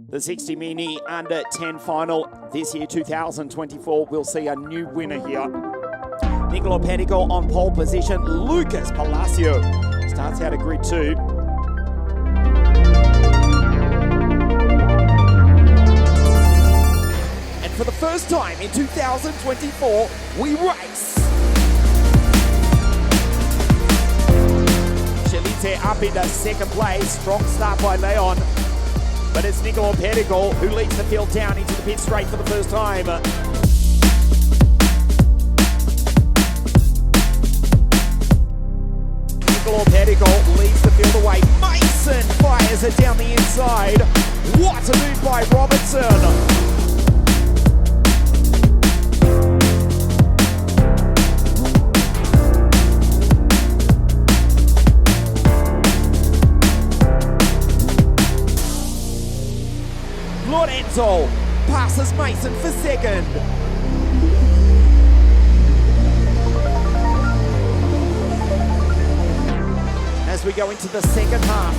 The 60 mini under 10 final this year, 2024. We'll see a new winner here. Niccolò Perico on pole position. Lucas Palacio starts out at grid 2. And for the first time in 2024, we race. Chelite up into second place. Strong start by Leon. But it's Niccolò Perico who leads the field down into the pit straight for the first time. Niccolò Perico leads the field away. Mason fires it down the inside. What a move by Robertson. Lorenzo passes Mason for second. As we go into the second half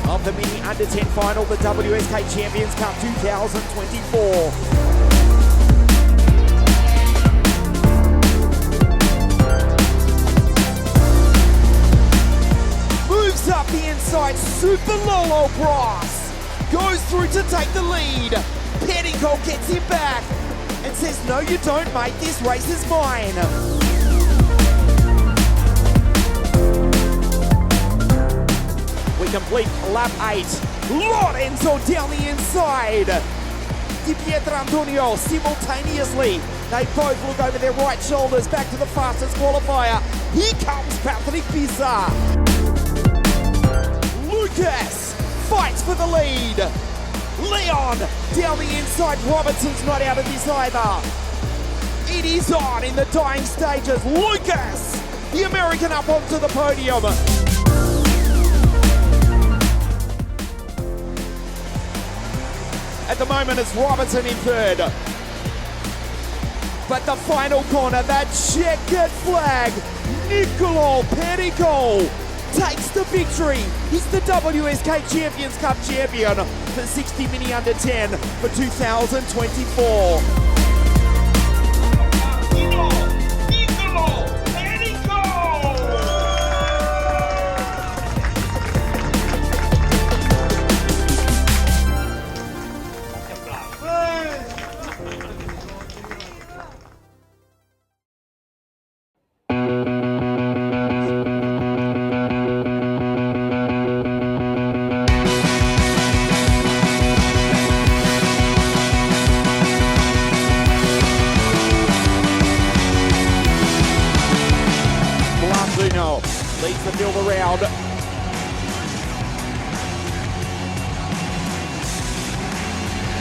of the mini under 10 final, the WSK Champions Cup 2024. Moves up the inside, Super Lolo Cross. Goes through to take the lead. Perico gets him back and says, no you don't mate, this race is mine. We complete lap 8. Lorenzo down the inside. Pietrantonio simultaneously. They both look over their right shoulders back to the fastest qualifier. Here comes Patrick Pisa. Lucas fights for the lead. Leon down the inside. Robertson's not out of this either. It is on in the dying stages. Lucas, the American, up onto the podium. At the moment it's Robertson in third. But the final corner, that checkered flag, Niccolò Perico takes the victory. He's the WSK Champions Cup champion for 60 mini under 10 for 2024. Niccolò Perico! Blandino leads the field around.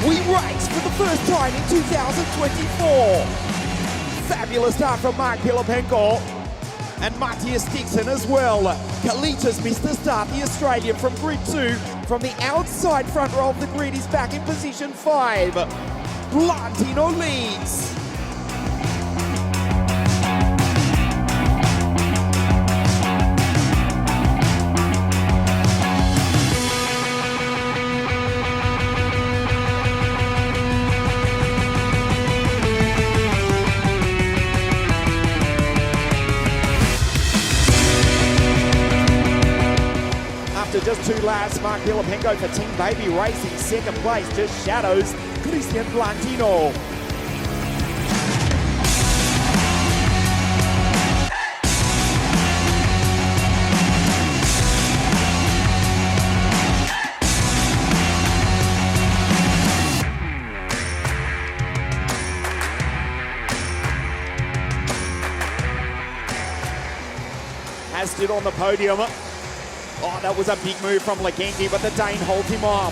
We race for the first time in 2024. Fabulous start from Markus Pilipenko and Matthias Dixon as well. Kalita's missed the start. The Australian from grid 2 from the outside front row of the grid is back in position 5. Blandino leads. After just 2 laps, Markus Pilipenko for Team BabyRace in second place, just shadows Cristian Blandino. Has stood on the podium. Oh, that was a big move from Langendonck, but the Dane holds him off.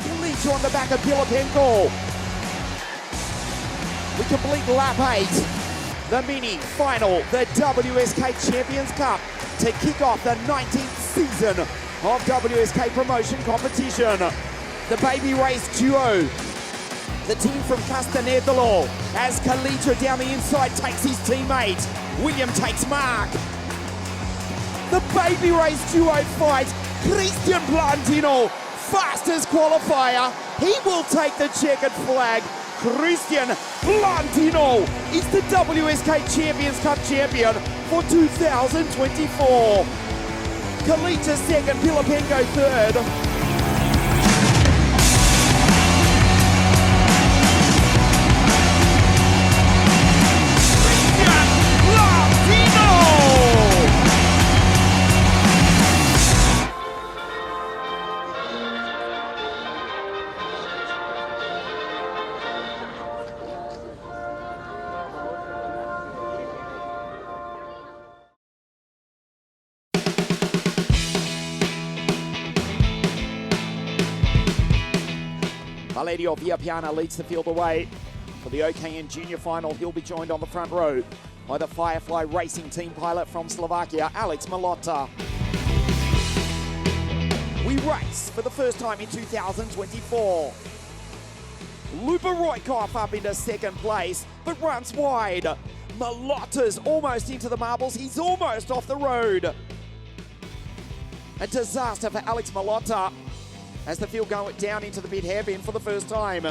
He leads you on the back of Pilipenko. We complete lap 8. The mini final, the WSK Champions Cup, to kick off the 19th season of WSK promotion competition. The BabyRace duo, the team from Castanedolo, as Calleja down the inside takes his teammate. William takes Mark. The BabyRace duo fight, Cristian Blandino fastest qualifier. He will take the checkered flag. Cristian Blandino is the WSK Champions Cup champion for 2024. Calleja second, Pilipenko third. Pietrantonio leads the field away for the OKN-Junior final. He'll be joined on the front row by the Firefly Racing team pilot from Slovakia, Alex Molota. We race for the first time in 2024. Lyuboslav Ruykov up into second place, but runs wide. Molota's almost into the marbles. He's almost off the road. A disaster for Alex Molota as the field going down into the pit hairpin for the first time.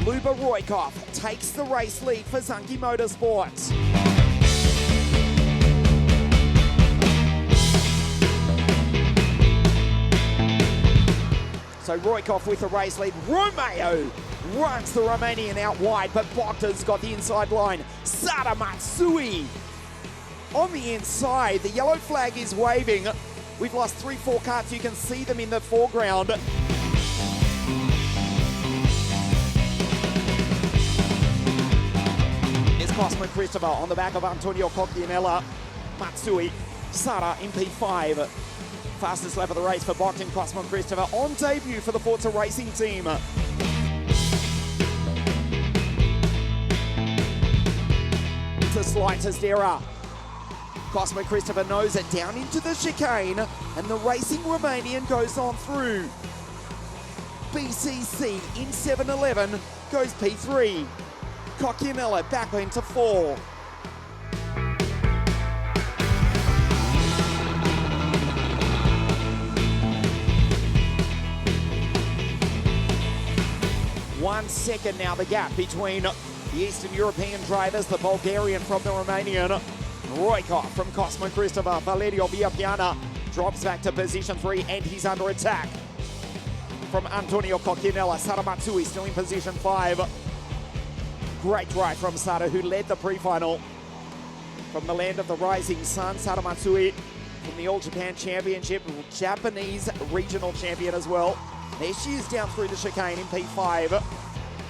Lyuboslav Ruykov takes the race lead for Zunky Motorsports. So Ruykov with the race lead. Romeo runs the Romanian out wide, but Bogdan's got the inside line. Sada Matsui on the inside. The yellow flag is waving. We've lost 3-4 carts. You can see them in the foreground. It's Cosma Cristofor on the back of Antonio Coquinella. Matsui, Sada in P5. Fastest lap of the race for Bogdan Cosma Cristofor on debut for the Forza Racing team. It's a slightest error. Cosma Cristofor knows it down into the chicane, and the racing Romanian goes on through. BCC in 7-11 goes P3. Coquinella back into 4. One second now the gap between the Eastern European drivers, the Bulgarian from the Romanian, Ruykov from Cosma Cristofor. Valerio Villapiana drops back to position 3 and he's under attack from Antonio Coquinella. Sada Matsui still in position 5. Great drive from Sada, who led the pre-final from the land of the rising sun. Sada Matsui from the All Japan Championship, Japanese regional champion as well. There she is down through the chicane in P5.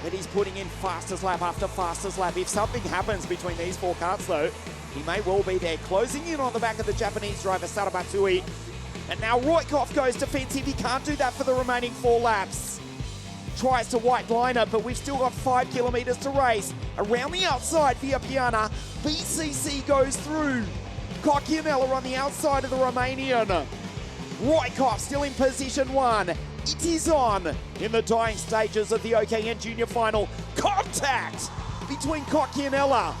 But he's putting in fastest lap after fastest lap. If something happens between these 4 carts though, he may well be there. Closing in on the back of the Japanese driver, Sada Matsui. And now Ruykov goes defensive. He can't do that for the remaining 4 laps. Tries to white line it, but we've still got 5 kilometers to race. Around the outside, Villapiana. BCC goes through. Coquinella on the outside of the Romanian. Ruykov still in position 1. It is on in the dying stages of the OKN-Junior final. Contact between Coquinella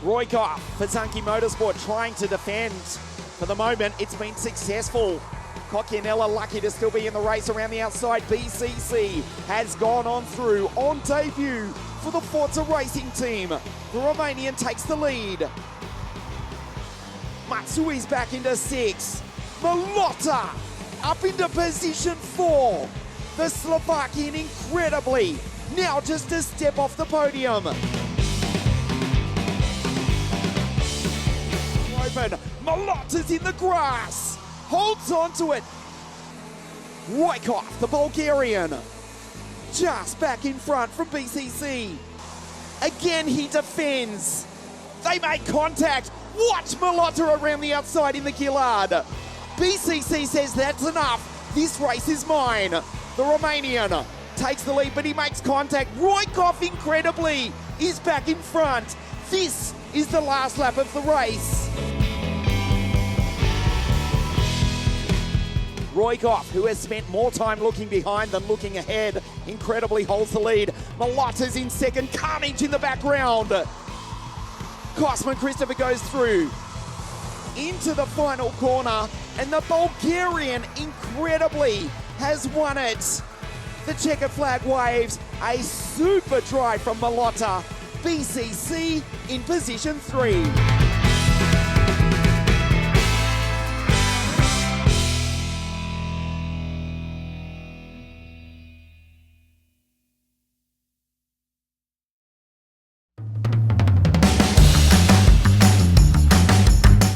Ruykov for Zunky Motorsport trying to defend. For the moment, it's been successful. Coquinella lucky to still be in the race around the outside. BCC has gone on through on debut for the Forza Racing team. The Romanian takes the lead. Matsui's back into 6. Molota up into position 4. The Slovakian incredibly now just a step off the podium. Open. Molota's in the grass. Holds on to it. Ruykov, the Bulgarian, just back in front from BCC. Again, he defends. They make contact. Watch Molota around the outside in the Gillard. BCC says that's enough. This race is mine. The Romanian takes the lead, but he makes contact. Ruykov, incredibly, is back in front. This is the last lap of the race. Ruykov, who has spent more time looking behind than looking ahead, incredibly holds the lead. Molota's in second, Carnage in the background. Cosma Cristofor goes through into the final corner, and the Bulgarian incredibly has won it. The checkered flag waves, a super drive from Molota. BCC in position 3.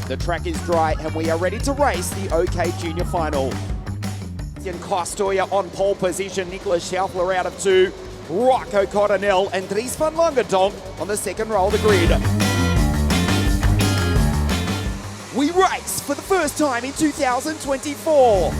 The track is dry and we are ready to race the OK-Junior final. Kostoja on pole position, Nicklas Schaufler out of 2, Rocco Coronel and Dries van Langendonck on the second row of the grid. We race for the first time in 2024.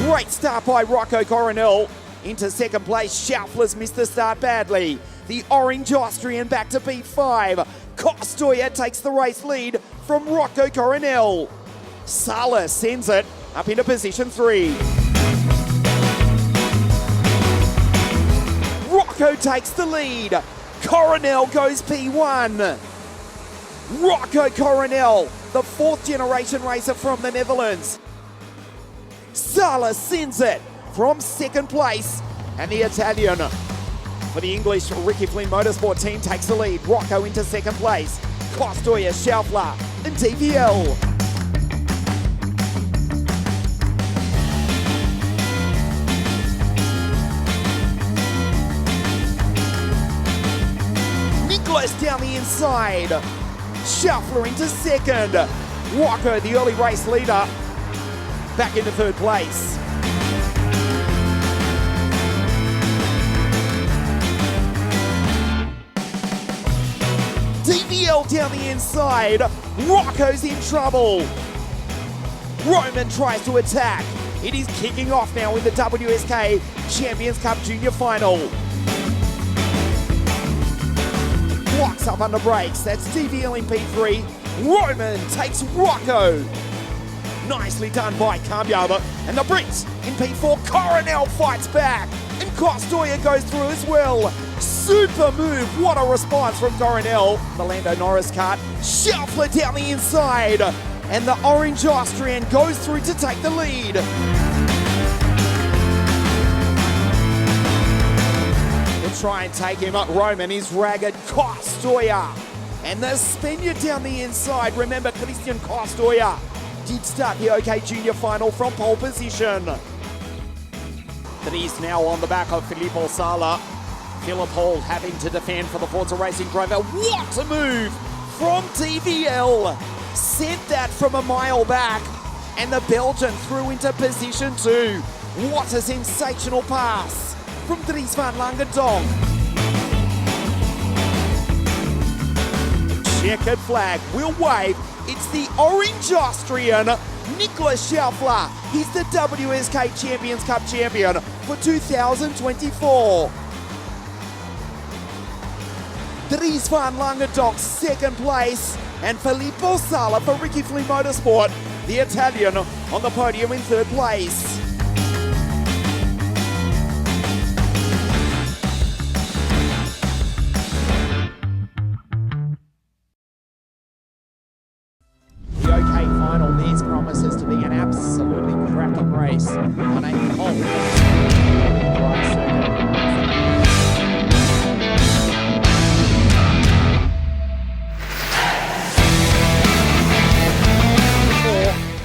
Great start by Rocco Coronel. Into second place, Schaufler's missed the start badly. The orange Austrian back to P5. Kostoja takes the race lead from Rocco Coronel. Sala sends it up into position 3. Rocco takes the lead. Coronel goes P1. Rocco Coronel, the 4th generation racer from the Netherlands. Sala sends it from second place, and the Italian for the English Ricky Flynn Motorsport team takes the lead. Rocco into second place. Kostoja, Schaufler and TVL. Nicklas down the inside. Schaufler into second. Rocco, the early race leader, back into third place. TVL down the inside. Rocco's in trouble. Roman tries to attack. It is kicking off now in the WSK Champions Cup Junior Final. Blocks up under brakes. That's TVL in P3. Roman takes Rocco. Nicely done by Kajak. And the Brits in P4. Coronel fights back. And Kostoja goes through as well. Super move. What a response from Coronel. The Lando Norris kart. Schaufler down the inside. And the orange Austrian goes through to take the lead. They'll try and take him up. Roman is ragged. Kostoja. And the Spaniard down the inside. Remember, Cristian Kostoja did start the OK-Junior final from pole position. But he's now on the back of Filippo Sala. Philip Hall having to defend for the Forza Racing driver. What a move from TVL. Sent that from a mile back. And the Belgian through into position 2. What a sensational pass from Dries van Langendonck. Checkered flag will wave. It's the orange Austrian, Nicklas Schaufler. He's the WSK Champions Cup champion for 2024. Dries van Langendonck second place, and Filippo Sala for Ricky Flynn Motorsport, the Italian, on the podium in third place. The OK final, this promises to be an absolutely cracking race on a whole dry circuit.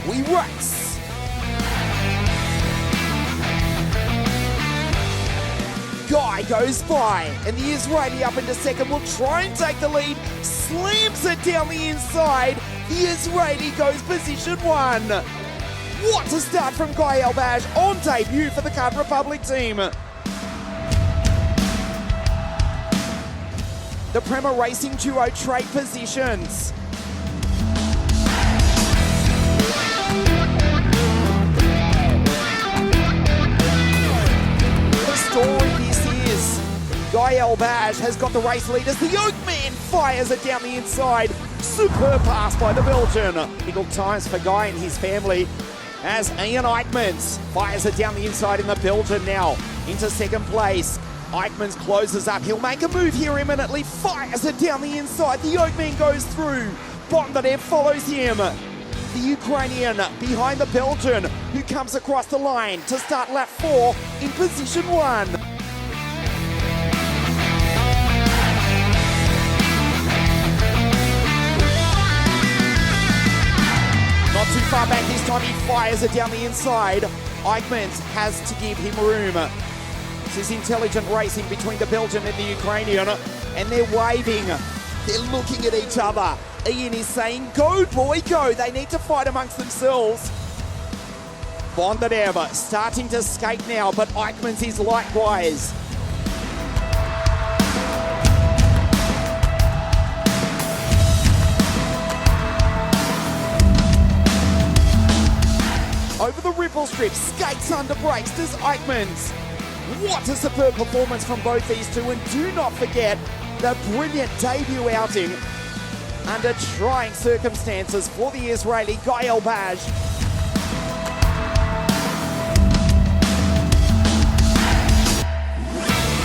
We race. Guy goes by, and the Israeli up into second will try and take the lead, slams it down the inside. The Israeli goes position 1. What a start from Guy Albag on debut for the Czech Republic team. The Prema Racing duo trade positions. Guy Albag has got the race leaders. The Eyckman fires it down the inside. Superb pass by the Belgian. Difficult times for Guy and his family as Ian Eyckmans fires it down the inside in the Belgian now. into second place. Eyckmans closes up. He'll make a move here imminently. Fires it down the inside. The Oakman goes through. Bondarev follows him. The Ukrainian behind the Belgian, who comes across the line to start lap 4 in position 1. Not too far back this time, he fires it down the inside. Eyckmans has to give him room. This is intelligent racing between the Belgian and the Ukrainian, and they're waving. They're looking at each other. Ian is saying, go boy, go. They need to fight amongst themselves. Bondarev starting to skate now, but Eyckmans is likewise. Over the ripple strip, skates under brakes, does Eyckmans. What a superb performance from both these two, and do not forget the brilliant debut outing under trying circumstances for the Israeli Guy Albag.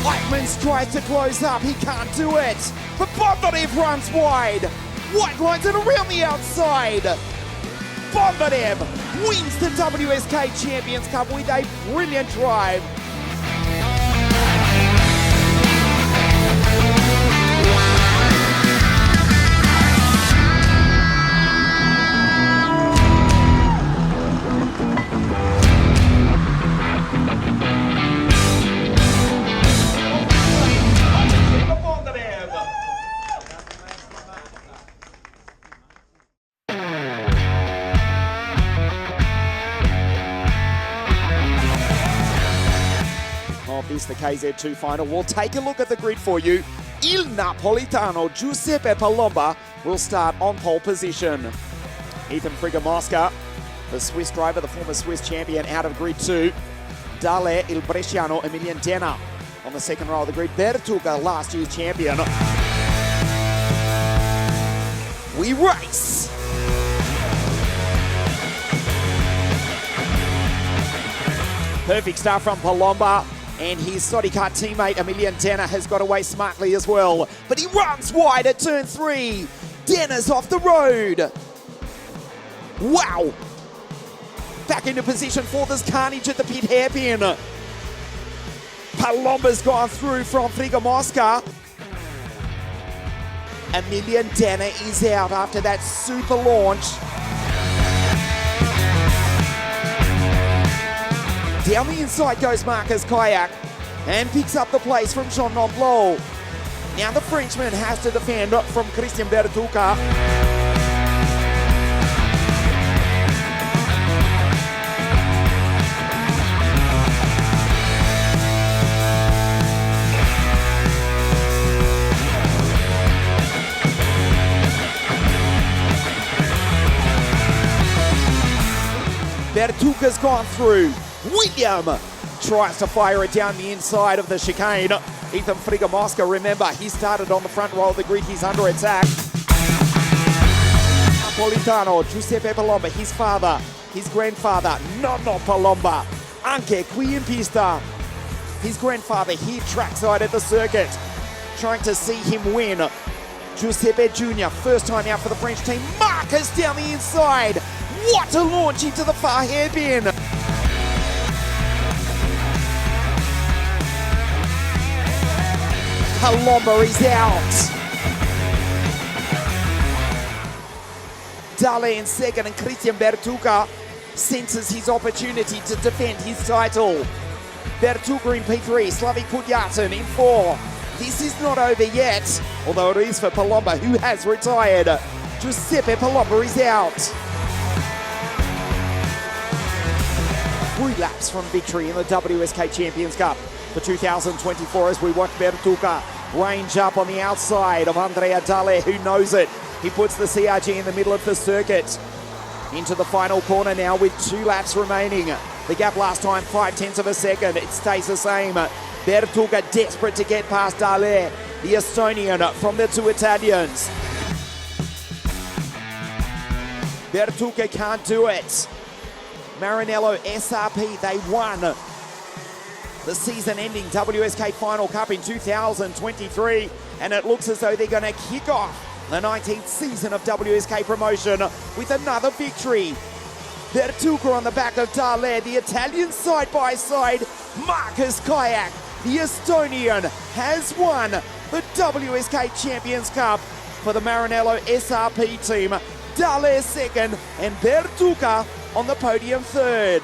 Eyckmans tries to close up, he can't do it, but Bondarev runs wide. White lines it around the outside. Bondarev wins the WSK Champions Cup with a brilliant drive. This the KZ2 final. We'll take a look at the grid for you. Il Napolitano Giuseppe Palomba will start on pole position. Ethan Frigga-Mosca, the Swiss driver, the former Swiss champion, out of grid 2. Dale Il Bresciano Emilian Denner on the second row of the grid. Bertuca, last year's champion. We race. Perfect start from Palomba. And his Sodicar teammate, Emilian Denner, has got away smartly as well. But he runs wide at turn 3. Denner's off the road. Wow. Back into position for this carnage at the pit hairpin. Palomba's gone through from Frigga-Mosca. Emilian Denner is out after that super launch. Down the inside goes Markus Kajak and picks up the place from Jean Nomblot. Now the Frenchman has to defend from Cristian Bertuca. Bertuca's gone through. William tries to fire it down the inside of the chicane. Ethan Frigga-Mosca, remember, he started on the front row of the grid. He's under attack. Napolitano, Giuseppe Palomba, his father, his grandfather, Nonno Palomba. Anche qui in pista. His grandfather here trackside at the circuit, trying to see him win. Giuseppe Junior, first time out for the French team. Markus down the inside. What a launch into the far hairpin. Palomba is out. Dale in second, and Cristian Bertuca senses his opportunity to defend his title. Bertuca in P3, Slavik Pudjatin in 4. This is not over yet, although it is for Palomba, who has retired. Giuseppe Palomba is out. 3 laps from victory in the WSK Champions Cup for 2024 as we watch Bertuca range up on the outside of Andrea Dale, who knows it. He puts the CRG in the middle of the circuit. Into the final corner now with 2 laps remaining. The gap last time, 0.5 of a second. It stays the same. Bertuca desperate to get past Dale, the Estonian from the 2 Italians. Bertuca can't do it. Maranello, SRP, they won the season-ending WSK Final Cup in 2023, and it looks as though they're going to kick off the 19th season of WSK promotion with another victory. Bertuca on the back of Dale, the Italian side-by-side. Markus Kajak, the Estonian, has won the WSK Champions Cup for the Maranello SRP team. Dale second and Bertuca on the podium third.